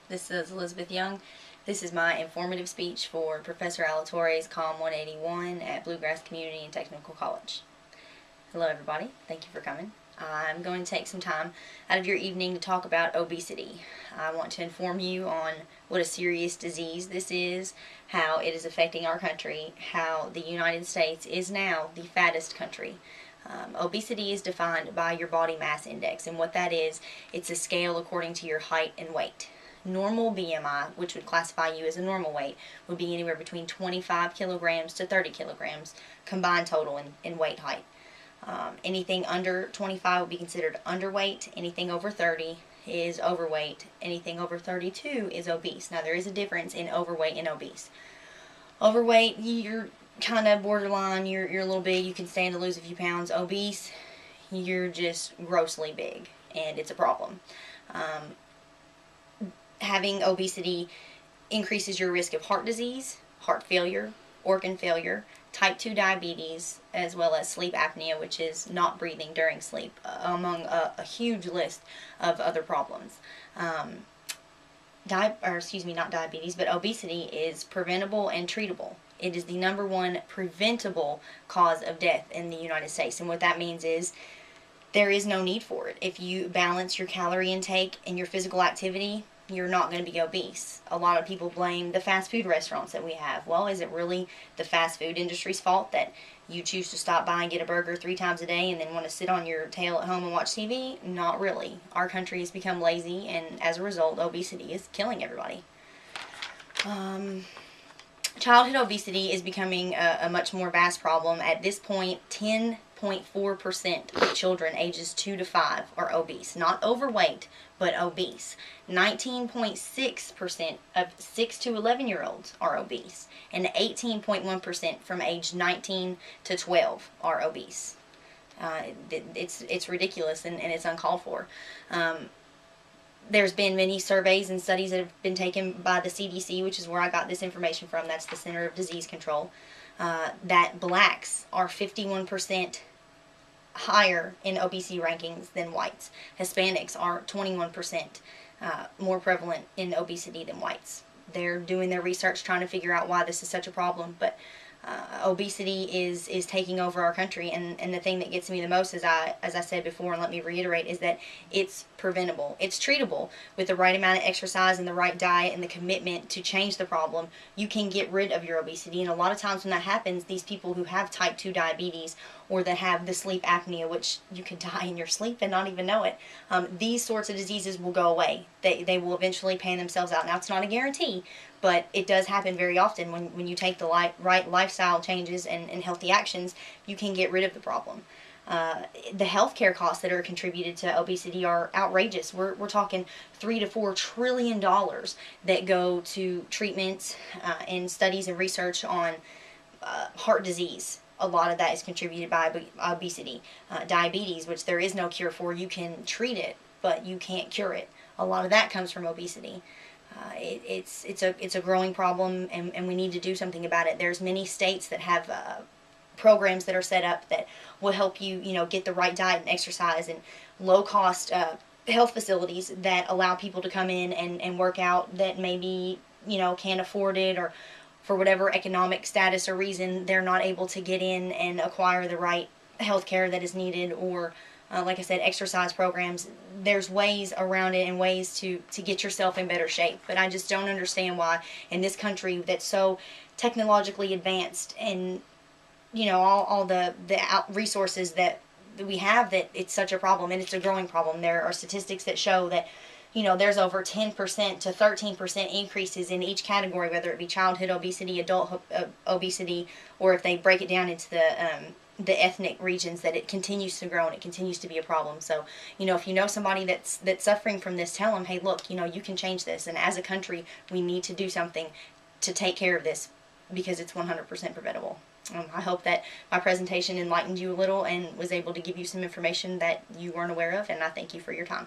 This is Elizabeth Young. This is my informative speech for Professor Alatore's COM 181 at Bluegrass Community and Technical College. Hello everybody, thank you for coming. I'm going to take some time out of your evening to talk about obesity. I want to inform you on what a serious disease this is, how it is affecting our country, how the United States is now the fattest country. Obesity is defined by your body mass index, and what that is, it's a scale according to your height and weight. Normal BMI, which would classify you as a normal weight, would be anywhere between 25 kilograms to 30 kilograms combined total in weight height. Anything under 25 would be considered underweight. Anything over 30 is overweight. Anything over 32 is obese. Now there is a difference in overweight and obese. Overweight, you're kind of borderline, you're a little big, you can stand to lose a few pounds. Obese, you're just grossly big, and it's a problem. Having obesity increases your risk of heart disease, heart failure, organ failure, type 2 diabetes, as well as sleep apnea, which is not breathing during sleep, among a huge list of other problems. Not diabetes, but obesity is preventable and treatable. It is the #1 preventable cause of death in the United States, and what that means is there is no need for it. If you balance your calorie intake and your physical activity, you're not going to be obese. A lot of people blame the fast food restaurants that we have. Well, is it really the fast food industry's fault that you choose to stop by and get a burger 3 times a day and then want to sit on your tail at home and watch TV? Not really. Our country has become lazy, and as a result, obesity is killing everybody. Childhood obesity is becoming a much more vast problem. At this point, 10.4% of children ages 2 to 5 are obese. Not overweight, but obese. 19.6% of 6 to 11-year-olds are obese. And 18.1% from age 19 to 12 are obese. It's ridiculous, and it's uncalled for. There's been many surveys and studies that have been taken by the CDC, which is where I got this information from. That's the Center of Disease Control. That blacks are 51% higher in obesity rankings than whites. Hispanics are 21% more prevalent in obesity than whites. They're doing their research trying to figure out why this is such a problem, but obesity is taking over our country, and the thing that gets me the most, as I said before, and let me reiterate, is that it's preventable. It's treatable with the right amount of exercise and the right diet and the commitment to change the problem. You can get rid of your obesity, and a lot of times when that happens, these people who have type 2 diabetes or that have the sleep apnea, which you could die in your sleep and not even know it, these sorts of diseases will go away. They will eventually pan themselves out. Now, it's not a guarantee, but it does happen very often. When you take the right lifestyle changes and healthy actions, you can get rid of the problem. The healthcare costs that are contributed to obesity are outrageous. We're talking $3 to $4 trillion that go to treatments and studies and research on heart disease. A lot of that is contributed by obesity. Diabetes, which there is no cure for, you can treat it, but you can't cure it. A lot of that comes from obesity. It's a growing problem, and we need to do something about it. There's many states that have programs that are set up that will help you, get the right diet and exercise, and low-cost health facilities that allow people to come in and work out that maybe, can't afford it, or for whatever economic status or reason, they're not able to get in and acquire the right health care that is needed, or like I said, exercise programs. There's ways around it and ways to get yourself in better shape. But I just don't understand why in this country that's so technologically advanced, and all the resources that we have, that it's such a problem, and it's a growing problem. There are statistics that show that there's over 10% to 13% increases in each category, whether it be childhood obesity, adult obesity, or if they break it down into the ethnic regions, that it continues to grow and it continues to be a problem. So, if you know somebody that's suffering from this, tell them, hey, look, you can change this. And as a country, we need to do something to take care of this, because it's 100% preventable. I hope that my presentation enlightened you a little and was able to give you some information that you weren't aware of, and I thank you for your time.